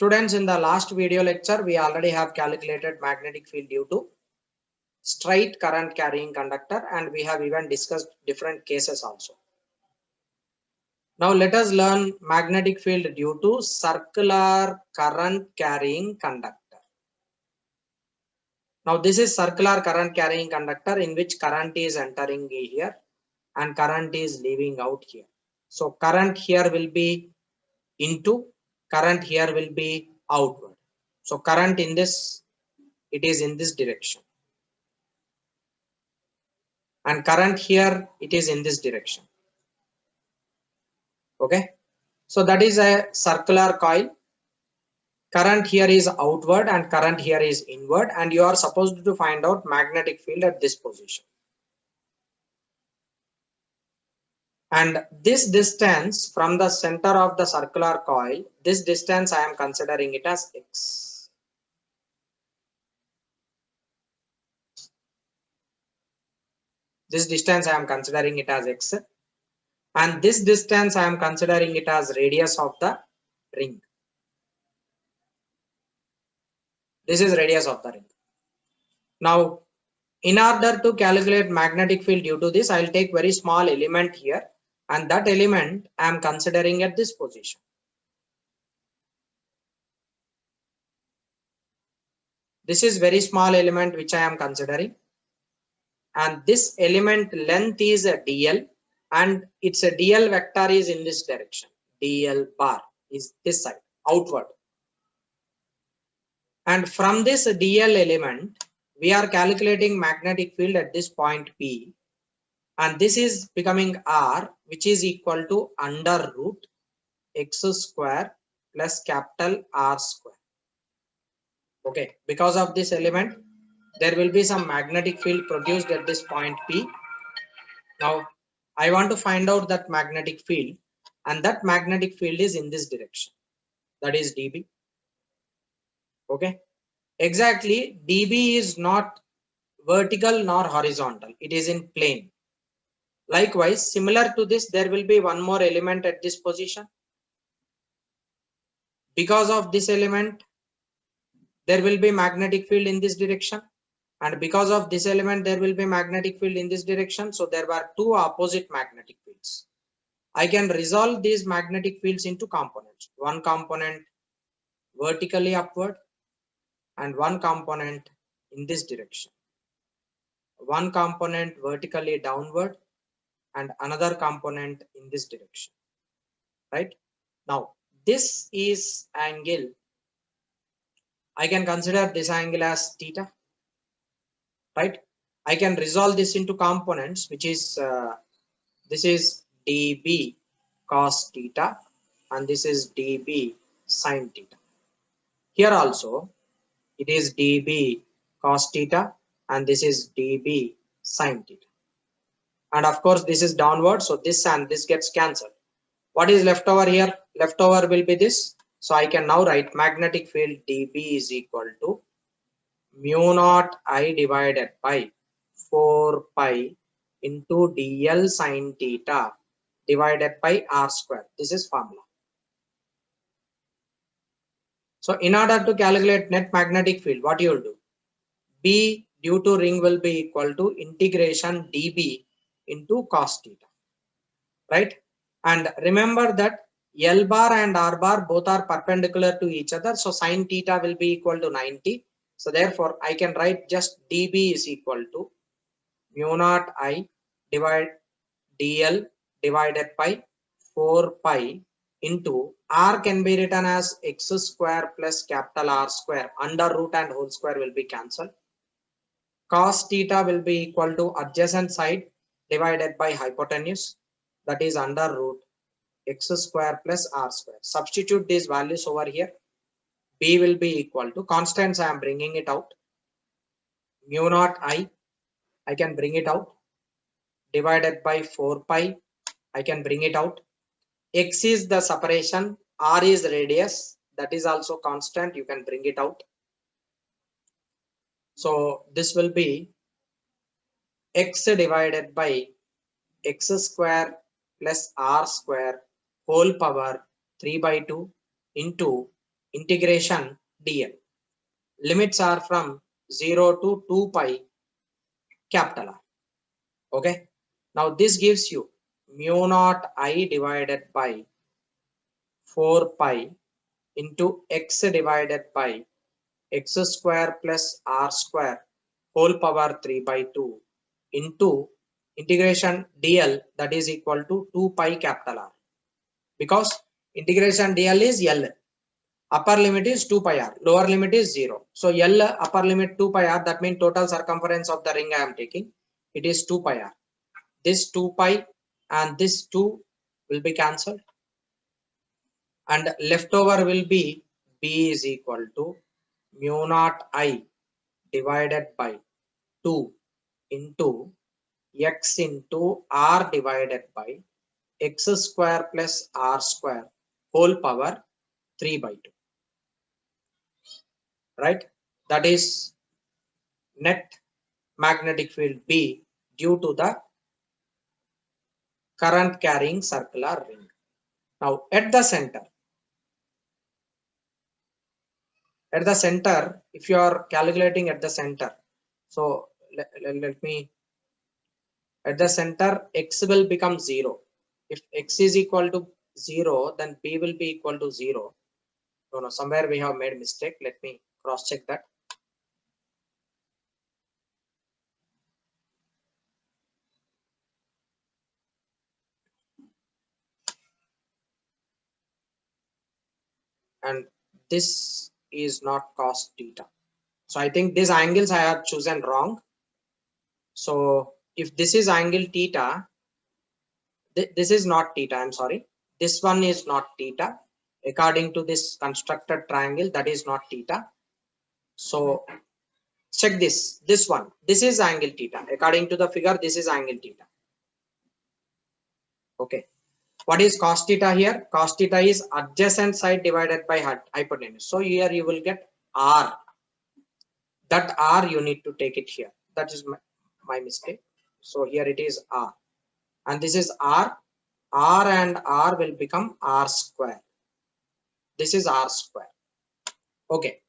Students, in the last video lecture, we already have calculated magnetic field due to straight current carrying conductor, and we have even discussed different cases also. Now let us learn magnetic field due to circular current carrying conductor. Now this is circular current carrying conductor in which current is entering here and current is leaving out here. So current here will be into, current here will be outward. So current in this, it is in this direction, and current here it is in this direction. Okay, so that is a circular coil. Current here is outward and current here is inward, and you are supposed to find out magnetic field at this position. And this distance from the center of the circular coil, this distance I am considering it as x. This distance I am considering it as x, and this distance I am considering it as radius of the ring. This is radius of the ring. Now, in order to calculate magnetic field due to this, I will take very small element here, and that element I am considering at this position. This is very small element which I am considering, and this element length is a dl, and its a dl vector is in this direction. Dl bar is this side, outward. And from this dl element, we are calculating magnetic field at this point P, and this is becoming R, which is equal to under root x square plus capital R square. Okay, because of this element, there will be some magnetic field produced at this point P. Now, I want to find out that magnetic field, and that magnetic field is in this direction. That is dB. Okay, exactly, dB is not vertical nor horizontal. It is in plane. Likewise, similar to this, there will be one more element at this position. Because of this element, there will be magnetic field in this direction, and because of this element, there will be magnetic field in this direction. So there were two opposite magnetic fields. I can resolve these magnetic fields into components. One component vertically upward and one component in this direction. One component vertically downward and another component in this direction. Right? Now, this is angle. I can consider this angle as theta. Right? I can resolve this into components, which is this is dB cos theta and this is dB sin theta. Here also it is dB cos theta and this is dB sin theta. And of course this is downward, so this and this gets cancelled. What is left over here? Left over will be this. So I can now write magnetic field dB is equal to mu naught I divided by 4 pi into dl sin theta divided by r square. This is formula. So in order to calculate net magnetic field, what you will do? B due to ring will be equal to integration dB into cos theta. Right? And remember that L bar and R bar both are perpendicular to each other. So sin theta will be equal to 90. So therefore I can write just dB is equal to mu naught I divide dl divided by 4 pi into r can be written as x square plus capital R square. Under root and whole square will be cancelled. Cos theta will be equal to adjacent side divided by hypotenuse, that is under root x square plus R square. Substitute these values over here. B will be equal to constants. I am bringing it out. Mu naught I can bring it out, divided by 4 pi. I can bring it out. X is the separation, R is radius, that is also constant, you can bring it out. So this will be x divided by x square plus R square whole power 3 by 2 into integration dl. Limits are from 0 to 2 pi capital R. Okay. Now this gives you mu naught I divided by 4 pi into x divided by x square plus r square whole power 3 by 2 into integration dl, that is equal to 2 pi capital R, because integration dl is L. Upper limit is 2 pi r, lower limit is 0. So L upper limit 2 pi r, that means total circumference of the ring I am taking, it is 2 pi r. This 2 pi and this 2 will be cancelled, and leftover will be b is equal to mu naught I divided by 2 into x into r divided by x square plus r square whole power 3 by 2. Right? That is net magnetic field B due to the current carrying circular ring. Now at the center, if you are calculating at the center, so let me, at the center x will become 0. If x is equal to 0, then b will be equal to 0. No, somewhere we have made mistake. Let me cross check that. And this is not cos theta. So I think these angles I have chosen wrong. So if this is angle theta, this is not theta, I'm sorry. This one is not theta. According to this constructed triangle, that is not theta. So check this one. This is angle theta. According to the figure, this is angle theta. Okay. What is cos theta here? Cos theta is adjacent side divided by hypotenuse. So here you will get r. That r you need to take it here. That is my mistake. So here it is r. And this is r. R and r will become r square. This is r square. Okay.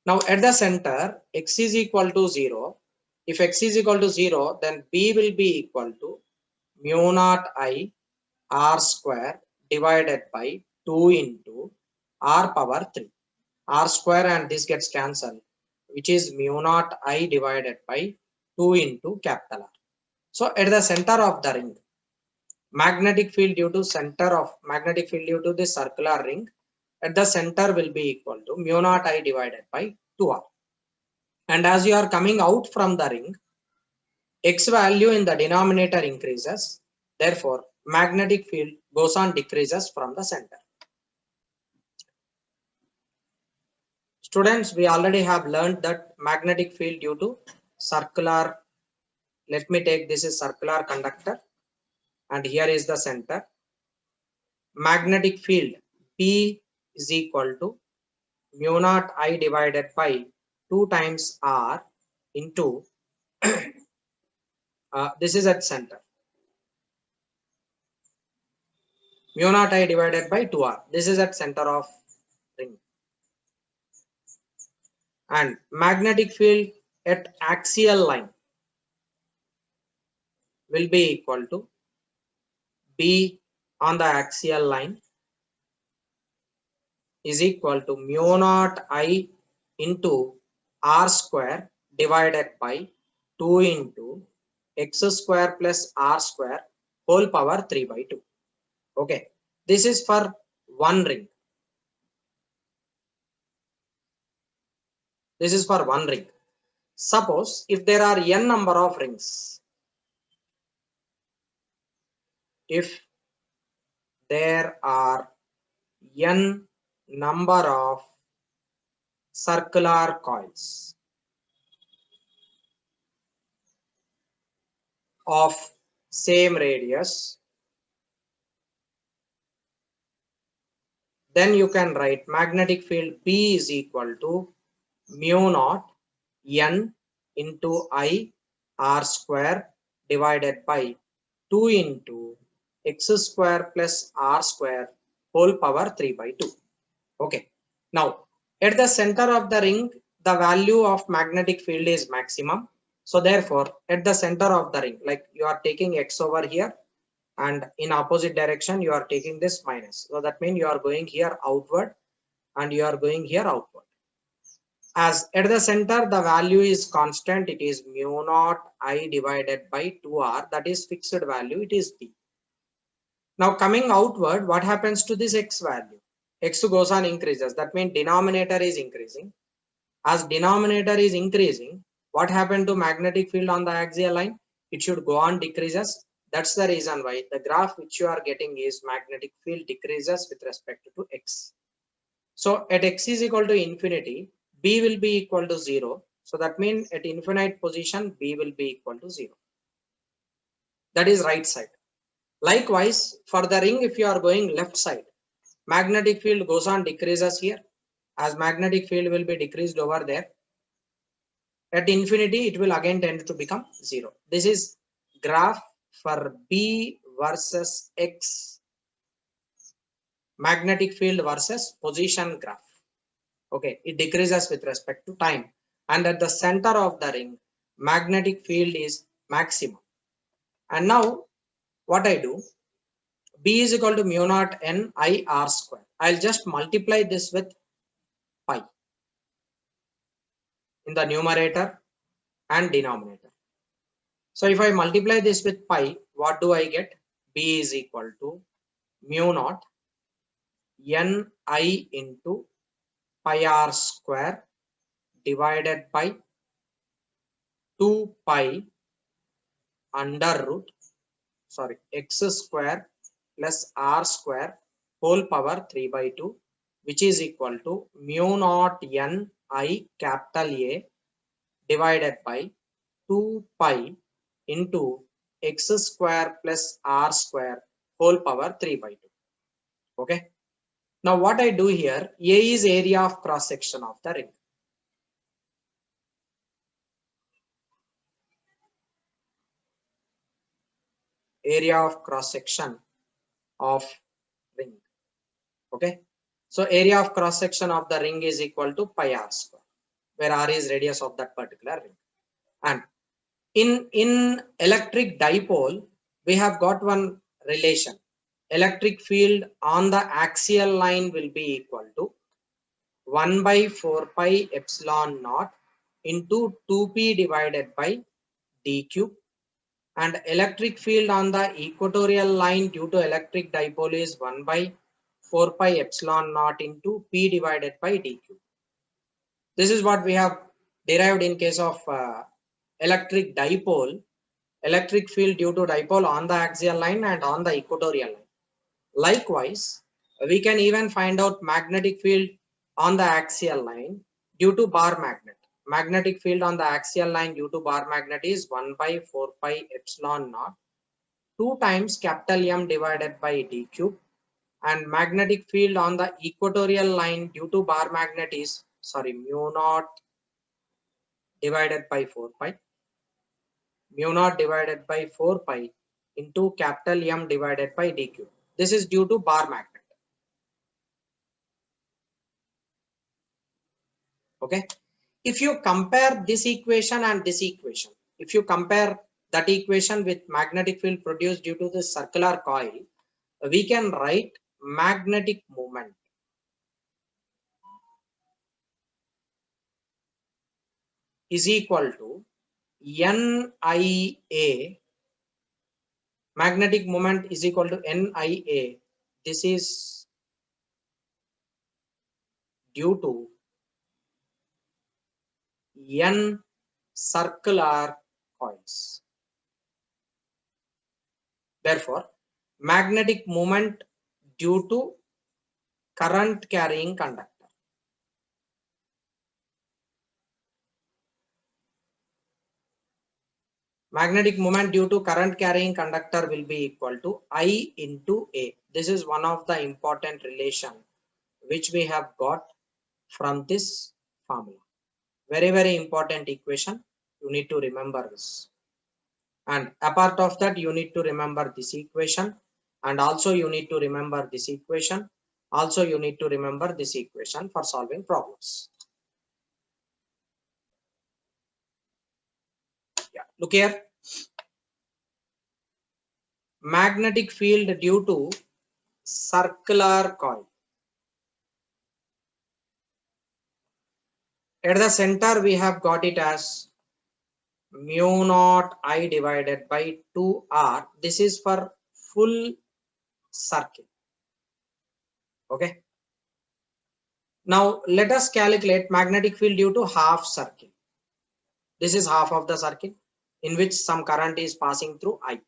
Now at the center, x is equal to 0. If x is equal to 0, then b will be equal to mu naught I r square divided by 2 into r power 3. R square and this gets cancelled, which is mu naught I divided by 2 into capital R. So at the center of the ring, magnetic field due to this circular ring at the center will be equal to mu naught I divided by 2r. And as you are coming out from the ring, x value in the denominator increases. Therefore, magnetic field goes on decreases from the center. Students, we already have learned that magnetic field due to circular, let me take this is circular conductor and here is the center. Magnetic field P is equal to mu naught I divided by 2 times R into this is at center. Mu naught I divided by 2R. This is at center of ring. And magnetic field at axial line will be equal to B on the axial line is equal to mu naught I into R square divided by 2 into x square plus R square whole power 3 by 2. Okay, this is for one ring. This is for one ring. Suppose if there are n number of rings, if there are n number of circular coils of same radius, then you can write magnetic field B is equal to mu naught n into I r square divided by 2 into x square plus r square whole power 3 by 2. Okay. Now At the center of the ring, the value of magnetic field is maximum. So therefore, at the center of the ring, like you are taking X over here, and in opposite direction, you are taking this minus. So that means you are going here outward and you are going here outward. As at the center, the value is constant. It is mu naught I divided by 2R. That is fixed value. It is D. Now coming outward, what happens to this X value? X goes on increases. That means denominator is increasing. As denominator is increasing, what happened to magnetic field on the axial line? It should go on decreases. That's the reason why the graph which you are getting is magnetic field decreases with respect to X. So at X is equal to infinity, B will be equal to 0. So that means at infinite position, B will be equal to 0. That is right side. Likewise, for the ring, if you are going left side, magnetic field goes on decreases here. As magnetic field will be decreased over there, at infinity it will again tend to become 0. This is graph for B versus X, magnetic field versus position graph. Okay, it decreases with respect to time, and at the center of the ring, magnetic field is maximum. And now what I do, B is equal to mu naught N I R square. I'll just multiply this with pi in the numerator and denominator. So if I multiply this with pi, what do I get? B is equal to mu naught N I into pi r square divided by 2 pi under root, x square plus r square whole power 3 by 2, which is equal to mu naught N I capital A divided by 2 pi into x square plus r square whole power 3 by 2. Okay. Now what I do here, A is area of cross section of the ring. Area of cross section of ring. Okay. So area of cross section of the ring is equal to pi r square, where r is radius of that particular ring. And in electric dipole, we have got one relation. Electric field on the axial line will be equal to 1 by 4 pi epsilon naught into 2p divided by d cube, and electric field on the equatorial line due to electric dipole is 1 by 4 pi epsilon naught into p divided by d cube. This is what we have derived in case of electric dipole, electric field due to dipole on the axial line and on the equatorial line. Likewise, we can even find out magnetic field on the axial line due to bar magnet. Magnetic field on the axial line due to bar magnet is 1 by 4 pi epsilon naught 2 times capital M divided by d cube, and magnetic field on the equatorial line due to bar magnet is mu naught divided by 4 pi, mu naught divided by 4 pi into capital M divided by d cube. This is due to bar magnet. Okay. If you compare this equation and this equation, if you compare that equation with magnetic field produced due to the circular coil, we can write magnetic moment is equal to NIA. Magnetic moment is equal to NIA. This is due to N circular coils. Therefore, magnetic moment due to current carrying conductor. Magnetic moment due to current carrying conductor will be equal to I into A. This is one of the important relation which we have got from this formula. Very, very important equation. You need to remember this. And apart of that, you need to remember this equation. And also you need to remember this equation. Also, you need to remember this equation for solving problems. Yeah, look here. Magnetic field due to circular coil. At the center, we have got it as mu naught I divided by 2R. This is for full circle. Okay. Now let us calculate magnetic field due to half circle. This is half of the circle in which some current is passing through I.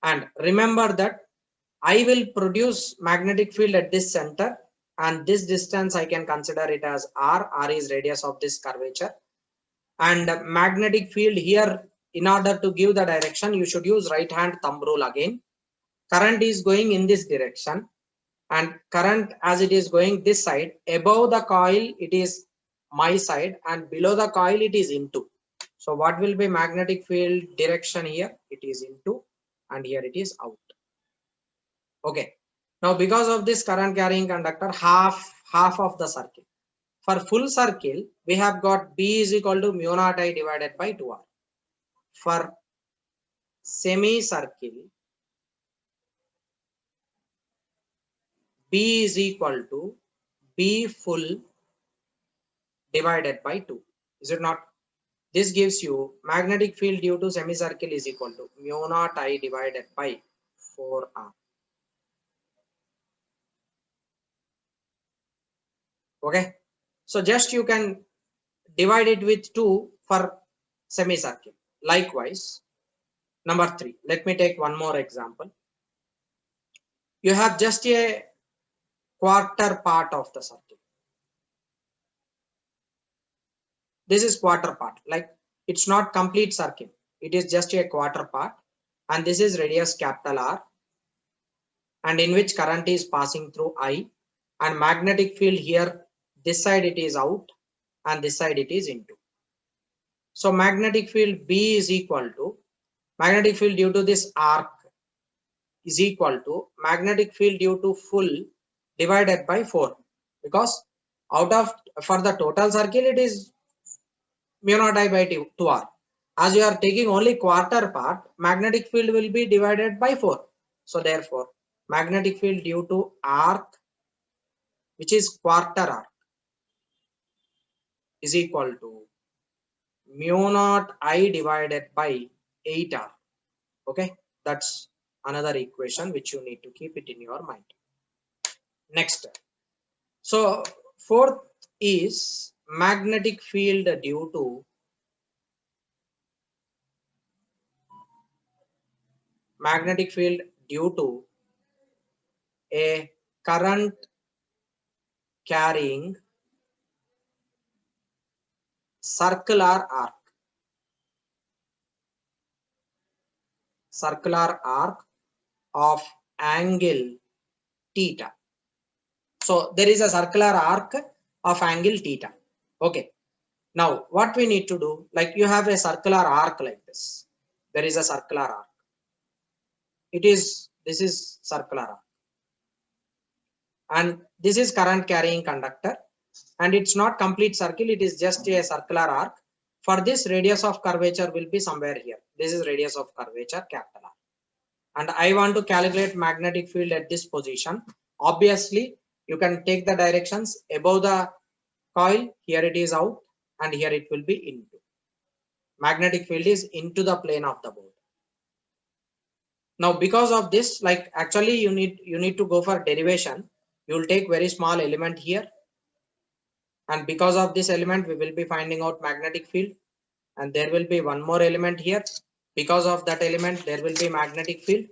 And remember that I will produce magnetic field at this center, and this distance I can consider it as R. R is radius of this curvature. And magnetic field here, in order to give the direction, you should use right hand thumb rule again. Current is going in this direction, and current as it is going this side, above the coil it is my side, and below the coil it is into. So what will be magnetic field direction here? It is into, and here it is out. Okay. Now because of this current carrying conductor, half of the circle. For full circle, we have got B is equal to mu naught I divided by 2R. For semicircle, B is equal to B full divided by 2. Is it not? This gives you magnetic field due to semicircle is equal to mu naught I divided by 4R. Okay. So just you can divide it with 2 for semicircle. Likewise, number 3. Let me take one more example. You have just a quarter part of the circle. This is quarter part, like it's not complete circle. It is just a quarter part, and this is radius capital R, and in which current is passing through I, and magnetic field here, this side it is out and this side it is into. So magnetic field B is equal to magnetic field due to this arc is equal to magnetic field due to full divided by 4, because out of for the total circle it is mu naught I by 2R. As you are taking only quarter part, magnetic field will be divided by 4. So therefore, magnetic field due to arc, which is quarter arc, is equal to mu naught I divided by 8R. Okay, that's another equation which you need to keep it in your mind. Next, so fourth is magnetic field due to a current carrying circular arc of angle theta. So there is a circular arc of angle theta. Okay. Now what we need to do, like you have a circular arc like this. There is a circular arc. This is circular arc. And this is current carrying conductor. And it's not complete circle. It is just a circular arc. For this, radius of curvature will be somewhere here. This is radius of curvature, capital R. And I want to calculate magnetic field at this position. Obviously, you can take the directions above the coil. Here it is out, and here it will be into. Magnetic field is into the plane of the board. Now, because of this, like actually you need to go for derivation. You will take very small element here, and because of this element, we will be finding out magnetic field. And there will be one more element here. Because of that element, there will be magnetic field.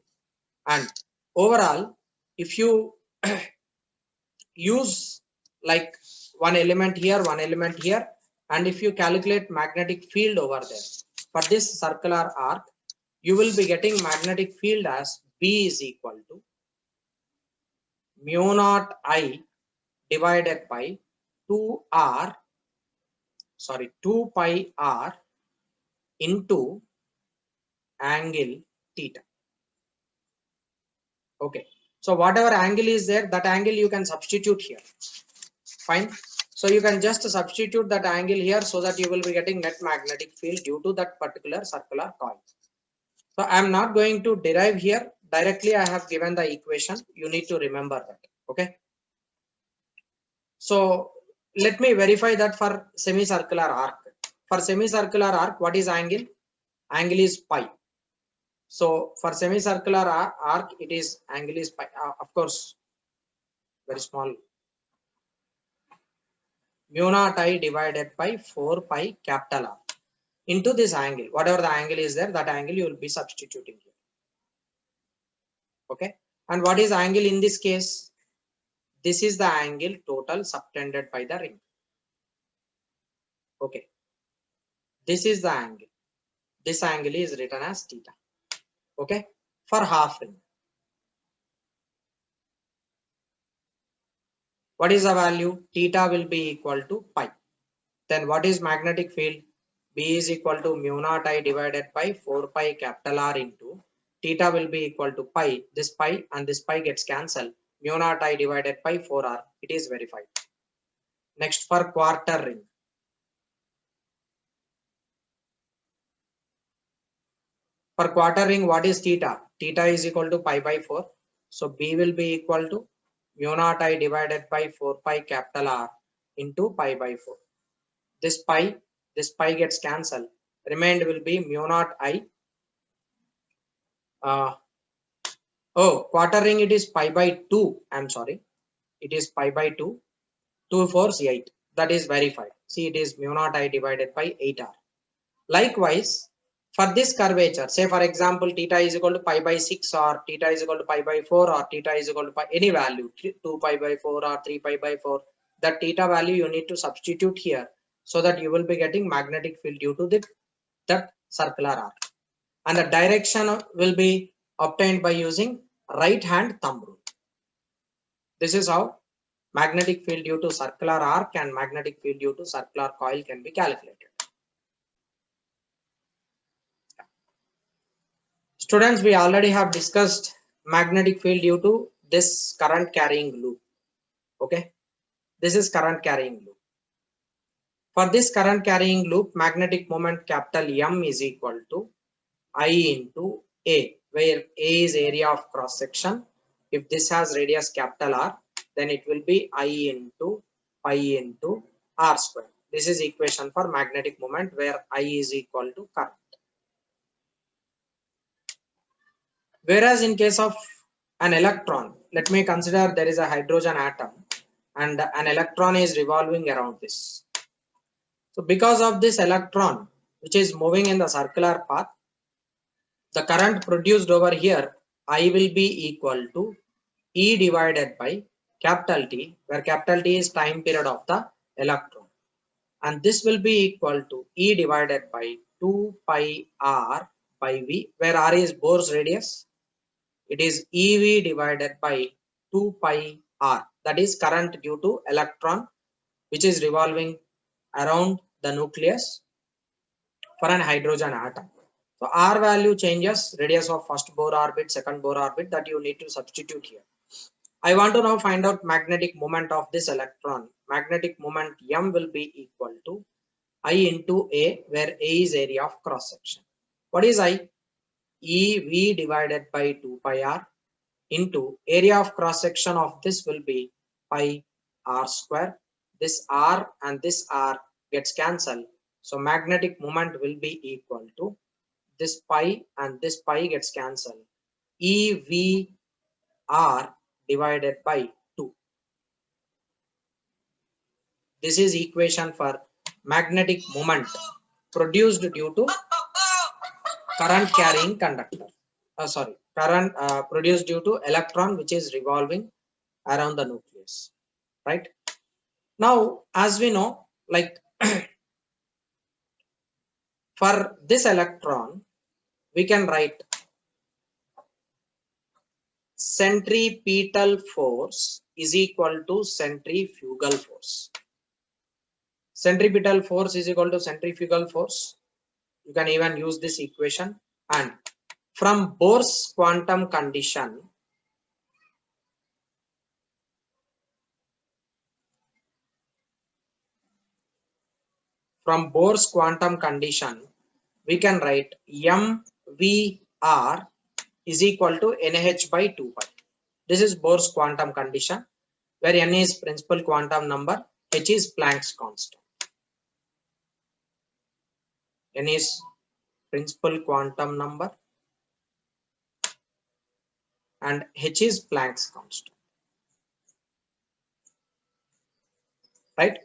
And overall, if you use like one element here, and if you calculate magnetic field over there for this circular arc, you will be getting magnetic field as B is equal to mu naught I divided by 2 pi R into angle theta. Okay. So whatever angle is there, that angle you can substitute here. Fine. So you can just substitute that angle here so that you will be getting net magnetic field due to that particular circular coil. So I am not going to derive here. Directly I have given the equation. You need to remember that. Okay. So let me verify that for semicircular arc. For semicircular arc, what is angle? Angle is pi. So for semicircular arc, it is angle is pi. Of course, very small. Mu naught I divided by 4 pi capital R into this angle. Whatever the angle is there, that angle you will be substituting here. Okay. And what is angle in this case? This is the angle total subtended by the ring. Okay. This is the angle. This angle is written as theta. Okay. For half ring. What is the value? Theta will be equal to pi. Then what is magnetic field? B is equal to mu naught I divided by 4 pi capital R into theta will be equal to pi. This pi and this pi gets cancelled. Mu naught I divided by 4R. It is verified. Next for quarter ring. For quarter ring, what is theta? Theta is equal to pi by 4. So B will be equal to mu naught I divided by 4 pi capital R into pi by 4. This pi gets cancelled. Remained will be mu naught I. Quarter ring, it is pi by 2. I'm sorry. It is pi by 2. 2 4 8. That is verified. See, it is mu naught I divided by 8R. Likewise, for this curvature, say for example, theta is equal to pi by 6 or theta is equal to pi by 4 or theta is equal to pi, any value, 2 pi by 4 or 3 pi by 4, that theta value you need to substitute here so that you will be getting magnetic field due to that circular arc. And the direction will be obtained by using right hand thumb rule. This is how magnetic field due to circular arc and magnetic field due to circular coil can be calculated. Students, we already have discussed magnetic field due to this current carrying loop. Okay, this is current carrying loop. For this current carrying loop, magnetic moment capital M is equal to I into A, where A is area of cross section. If this has radius capital R, then it will be I into pi into R square. This is equation for magnetic moment where I is equal to current. Whereas in case of an electron, let me consider there is a hydrogen atom and an electron is revolving around this. So because of this electron, which is moving in the circular path, the current produced over here, I will be equal to E divided by capital T, where capital T is time period of the electron. And this will be equal to E divided by 2 pi R by V, where R is Bohr's radius. It is EV divided by 2 pi R. That is current due to electron, which is revolving around the nucleus for an hydrogen atom. So R value changes, radius of first Bohr orbit, second Bohr orbit, that you need to substitute here. I want to now find out magnetic moment of this electron. Magnetic moment M will be equal to I into A, where A is area of cross section. What is I? EV divided by 2 pi R into area of cross section of this will be pi R square. This R and this R gets cancelled. So magnetic moment will be equal to this pi and this pi gets cancelled. EVR divided by 2. This is equation for magnetic moment produced due to current carrying conductor. Current produced due to electron which is revolving around the nucleus. Right? Now, as we know, like for this electron, we can write centripetal force is equal to centrifugal force. Centripetal force is equal to centrifugal force. You can even use this equation, and from Bohr's quantum condition, from Bohr's quantum condition, we can write mvr is equal to nh by 2 pi. This is Bohr's quantum condition, where n is principal quantum number, h is Planck's constant. N is principal quantum number and h is Planck's constant. Right?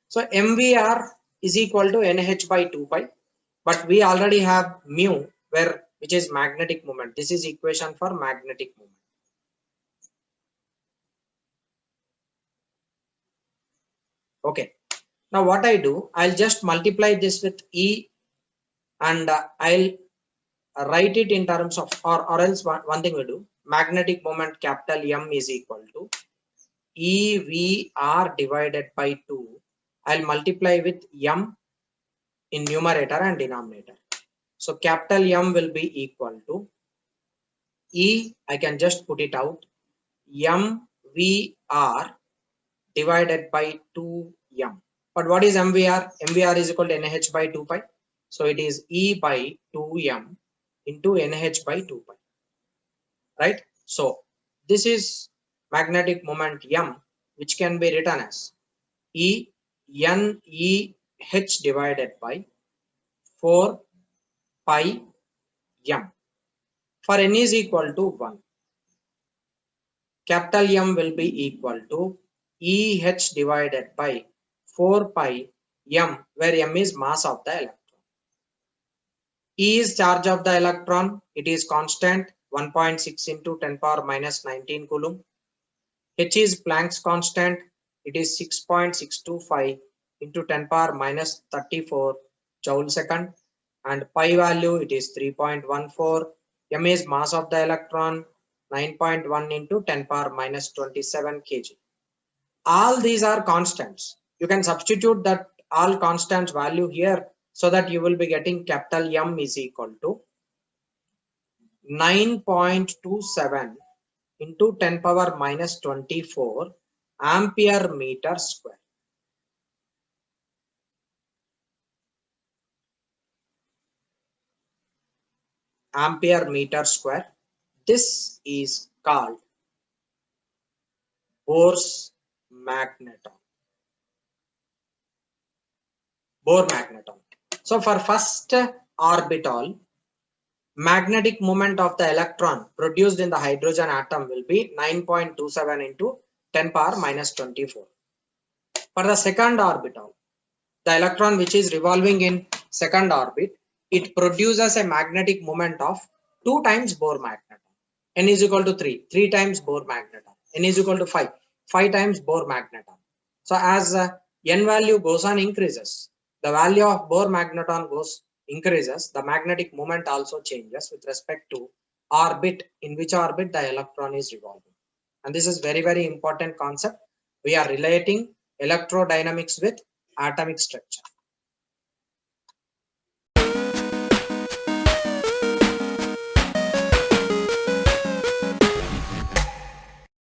So mvr is equal to nh by 2 pi, but we already have mu, which is magnetic moment. This is equation for magnetic moment. Okay. Now what I do, I'll just multiply this with E, and I'll write it in terms of, or else one thing we do, magnetic moment capital M is equal to EVR divided by 2. I'll multiply with M in numerator and denominator. So capital M will be equal to E, I can just put it out, MVR divided by 2M. But what is MVR? MVR is equal to NH by 2 pi. So it is E by 2M into NH by 2 pi. Right? So this is magnetic moment M, which can be written as E N E H divided by 4 pi M. For n is equal to 1, capital M will be equal to EH divided by 4 pi M, where M is mass of the electron. E is charge of the electron. It is constant, 1.6 into 10 power minus 19 coulomb. H is Planck's constant. It is 6.625 into 10 power minus 34 joule second. And pi value, it is 3.14. M is mass of the electron, 9.1 into 10 power minus 27 kg. All these are constants. You can substitute that all constants value here, so that you will be getting capital M is equal to 9.27 into 10 power minus 24 ampere meter square. Ampere meter square. This is called Bohr's magneton. Bohr magneton. So for first orbital, magnetic moment of the electron produced in the hydrogen atom will be 9.27 into 10 power minus 24. For the second orbital, the electron which is revolving in second orbit, it produces a magnetic moment of 2 times Bohr magneton. N is equal to 3, 3 times Bohr magneton. N is equal to 5, 5 times Bohr magneton. So as N value goes on increases, the value of Bohr magneton increases, the magnetic moment also changes with respect to orbit, in which orbit the electron is revolving. And this is very, very important concept. We are relating electrodynamics with atomic structure.